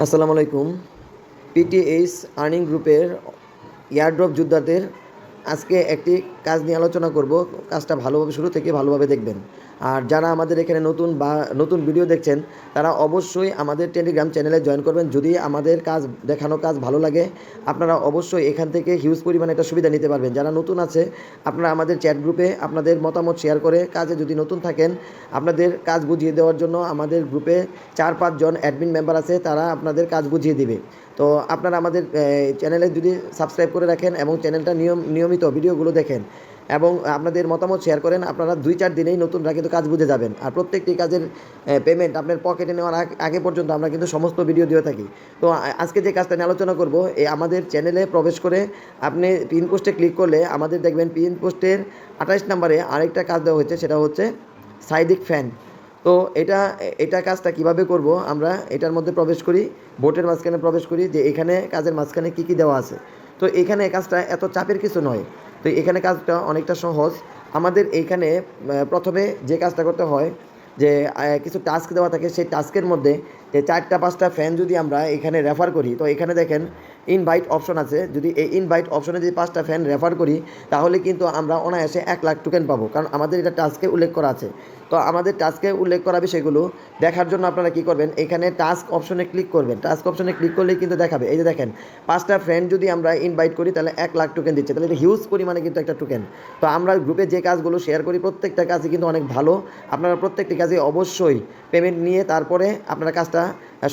আসসালামু আলাইকুম। পিটিএইচ আর্নিং গ্রুপের এয়ারড্রপ যোদ্ধাদের আজকে একটি কাজ নিয়ে আলোচনা করব। কাজটা ভালোভাবে শুরু থেকে ভালোভাবে দেখবেন। আর যারা আমাদের এখানে নতুন ভিডিও দেখছেন তারা অবশ্যই আমাদের টেলিগ্রাম চ্যানেলে জয়েন করবেন। যদি আমাদের দেখানো কাজ ভালো লাগে আপনারা অবশ্যই এখান থেকে হিউজ পরিমাণে একটা সুবিধা নিতে পারবেন। যারা নতুন আছে আপনারা আমাদের চ্যাট গ্রুপে আপনাদের মতামত শেয়ার করে কাজে যদি নতুন থাকেন আপনাদের কাজ বুঝিয়ে দেওয়ার জন্য আমাদের গ্রুপে 4-5 জন অ্যাডমিন মেম্বার আছে, তারা আপনাদের কাজ বুঝিয়ে দিবে। তো আপনারা আমাদের চ্যানেলে যদি সাবস্ক্রাইব করে রাখেন এবং চ্যানেলটা নিয়মিত ভিডিওগুলো দেখেন এবং আপনাদের মতামত শেয়ার করেন, আপনারা 2-4 দিনেই নতুনরা কিন্তু কাজ বুঝে যাবেন। আর প্রত্যেকটি কাজের পেমেন্ট আপনার পকেটে নেওয়ার আগে পর্যন্ত আমরা কিন্তু সমস্ত ভিডিও দিয়ে থাকি। তো আজকে যে কাজটা নিয়ে আলোচনা করব, আমাদের চ্যানেলে প্রবেশ করে আপনি পিন পোস্টে ক্লিক করলে আমাদের দেখবেন পিন পোস্টের 28 নম্বরে আরেকটা কাজ দেওয়া হয়েছে, সেটা হচ্ছে সাইডিক ফ্যান। তো এটা কাজটা কিভাবে করব, আমরা এটার মধ্যে প্রবেশ করি, বোটের মাঝখানে প্রবেশ করি যে এখানে কাজের মাঝখানে কী কী দেওয়া আছে। তো এখানে কাজটা এত চাপের কিছু নয়। তো এখানে কাজটা অনেকটা সহজ। আমাদের এইখানে প্রথমে যে কাজটা করতে হয় যে কিছু টাস্ক দেওয়া থাকে, সেই টাস্কের মধ্যে যে 4-5টা ফ্যান যদি আমরা এখানে রেফার করি, তো এখানে দেখেন ইনভাইট অপশন আছে। যদি এই ইনভাইট অপশনে যদি 5টা ফ্যান রেফার করি তাহলে কিন্তু আমরা অনায়াসে 1 লাখ টোকেন পাবো, কারণ আমাদের এটা টাস্কে উল্লেখ করা আছে। তো আমাদের টাস্কে উল্লেখ করা বিষয়গুলো দেখার জন্য আপনারা কী করবেন, এখানে টাস্ক অপশনে ক্লিক করবেন। টাস্ক অপশনে ক্লিক করলেই কিন্তু দেখাবে, এই যে দেখেন 5টা ফ্রেন্ড যদি আমরা ইনভাইট করি তাহলে 1 লাখ টোকেন দিচ্ছে। তাহলে এটা হিউজ পরিমাণে কিন্তু একটা টোকেন। তো আমরা গ্রুপে যে কাজগুলো শেয়ার করি প্রত্যেকটা কাজই কিন্তু অনেক ভালো। আপনারা প্রত্যেকটি কাজে অবশ্যই পেমেন্ট নিয়ে তারপরে আপনারা কাজটা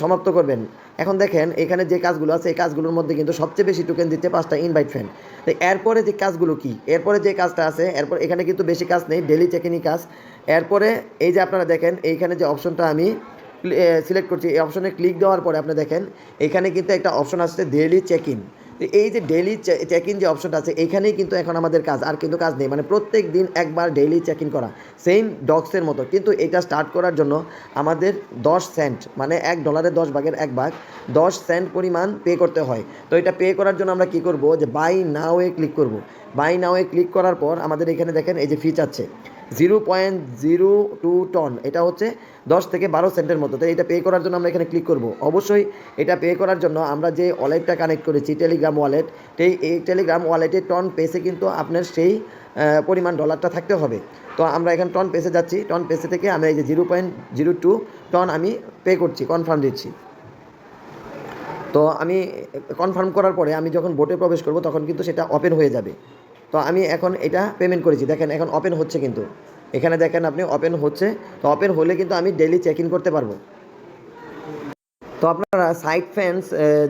সমাপ্ত করবেন। এখন দেখেন এখানে যে কাজগুলো আছে এই কাজগুলোর মধ্যে কিন্তু সবচেয়ে বেশি টোকেন দিচ্ছে 5টা ইনভাইট ফ্রেন্ড। তো এরপরে যে কাজগুলো কি, এরপরে যে কাজটা আছে, এরপর এখানে কিন্তু বেশি কাজ নেই, ডেলি চেকিংই কাজ। এরপরে এই যে আপনারা দেখেন এইখানে যে অপশনটা আমি সিলেক্ট করছি, এই অপশনে ক্লিক দেওয়ার পরে আপনি দেখেন এখানে কিন্তু একটা অপশন আসছে ডেইলি চেক ইন। তো এই যে ডেইলি চেক ইন যে অপশনটা আছে এখানেই কিন্তু এখন আমাদের কাজ, আর কিন্তু কাজ নেই। মানে প্রত্যেক দিন একবার ডেইলি চেক ইন করা, সেম ডগসের মতো। কিন্তু এটা স্টার্ট করার জন্য আমাদের 10 সেন্ট, মানে $1 10 ভাগের 1 ভাগ 10 সেন্ট পরিমাণ পে করতে হয়। তো এটা পে করার জন্য আমরা কী করব, যে বাই নাও-এ ক্লিক করব। বাই নাও-এ ক্লিক করার পর আমাদের এখানে দেখেন এই যে ফি চাচ্ছে 0.02 টন, এটা হচ্ছে 10 থেকে 12 সেন্টের মতো। তো এটা পে করার জন্য আমরা এখানে ক্লিক করব। অবশ্যই এটা পে করার জন্য আমরা যে ওয়ালেটটা কানেক্ট করেছি টেলিগ্রাম ওয়ালেট, এই টেলিগ্রাম ওয়ালেটে টন পেসে কিন্তু আপনার সেই পরিমাণ ডলারটা থাকতে হবে। তো আমরা এখানে টন পেসে যাচ্ছি, টন পেসে থেকে আমি এই যে 0.02 টন আমি পে করছি, কনফার্ম দিচ্ছি। তো আমি কনফার্ম করার পরে আমি যখন বোটে প্রবেশ করব তখন কিন্তু সেটা ওপেন হয়ে যাবে। তো আমি এখন এটা পেমেন্ট করেছি, দেখেন এখন ওপেন হচ্ছে, কিন্তু এখানে দেখেন আপনি ওপেন হচ্ছে। তো ওপেন হলে কিন্তু আমি ডেইলি চেক ইন করতে পারবো। তো আপনারা সাইট ফ্যান্স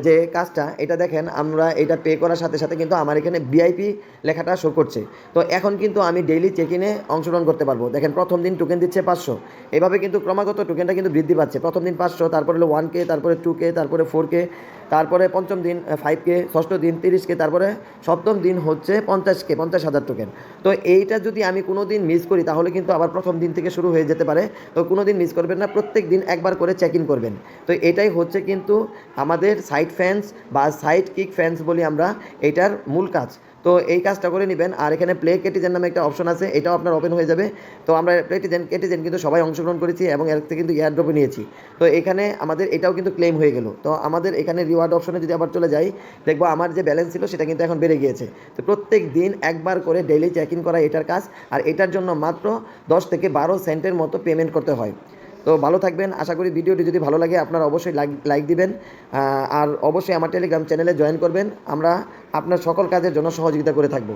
যে কাজটা এটা দেখেন, আমরা এটা পে করার সাথে সাথে কিন্তু আমার এখানে ভিআইপি লেখাটা শো করছে। তো এখন কিন্তু আমি ডেইলি চেক ইনে অংশগ্রহণ করতে পারবো। দেখেন প্রথম দিন টোকেন দিচ্ছে 500, এভাবে কিন্তু ক্রমাগত টোকেনটা কিন্তু বৃদ্ধি পাচ্ছে। প্রথম দিন 500, তারপরে হলো 1K, তারপরে 2K, তারপরে 4K, তারপরে পঞ্চম দিন 5K, ষষ্ঠ দিন 30K, তারপরে সপ্তম দিন হচ্ছে 50K, 50,000 টোকেন। তো এইটা যদি আমি কোনো দিন মিস করি তাহলে কিন্তু আবার প্রথম দিন থেকে শুরু হয়ে যেতে পারে। তো কোনো দিন মিস করবেন না, প্রত্যেক দিন একবার করে চেক ইন করবেন। তো এটাই হচ্ছে কিন্তু আমাদের সাইড ফ্যান্স বা সাইড কিক ফ্যান্স বলি আমরা, এটার মূল কাজ। তো এই কাজটা করে নেবেন। আর এখানে প্লে কেটিজেন নামে একটা অপশন আছে, এটাও আপনার ওপেন হয়ে যাবে। তো আমরা কেটিজেন কিন্তু সবাই অংশগ্রহণ করেছি এবং এর থেকে কিন্তু এয়ারড্রপে নিয়েছি। তো এখানে আমাদের এটাও কিন্তু ক্লেম হয়ে গেল। তো আমাদের এখানে রিওয়ার্ড অপশনে যদি আবার চলে যাই, দেখবো আমার যে ব্যালেন্স ছিল সেটা কিন্তু এখন বেড়ে গিয়েছে। তো প্রত্যেক দিন একবার করে ডেইলি চেক ইন করা এটার কাজ, আর এটার জন্য মাত্র 10 থেকে 12 সেন্টের মতো পেমেন্ট করতে হয়। তো ভালো থাকবেন, আশা করি ভিডিওটি যদি ভালো লাগে আপনারা অবশ্যই লাইক দিবেন। আর অবশ্যই আমার টেলিগ্রাম চ্যানেলে জয়েন করবেন। আমরা আপনার সকল কাজের জন্য সহযোগিতা করে থাকব।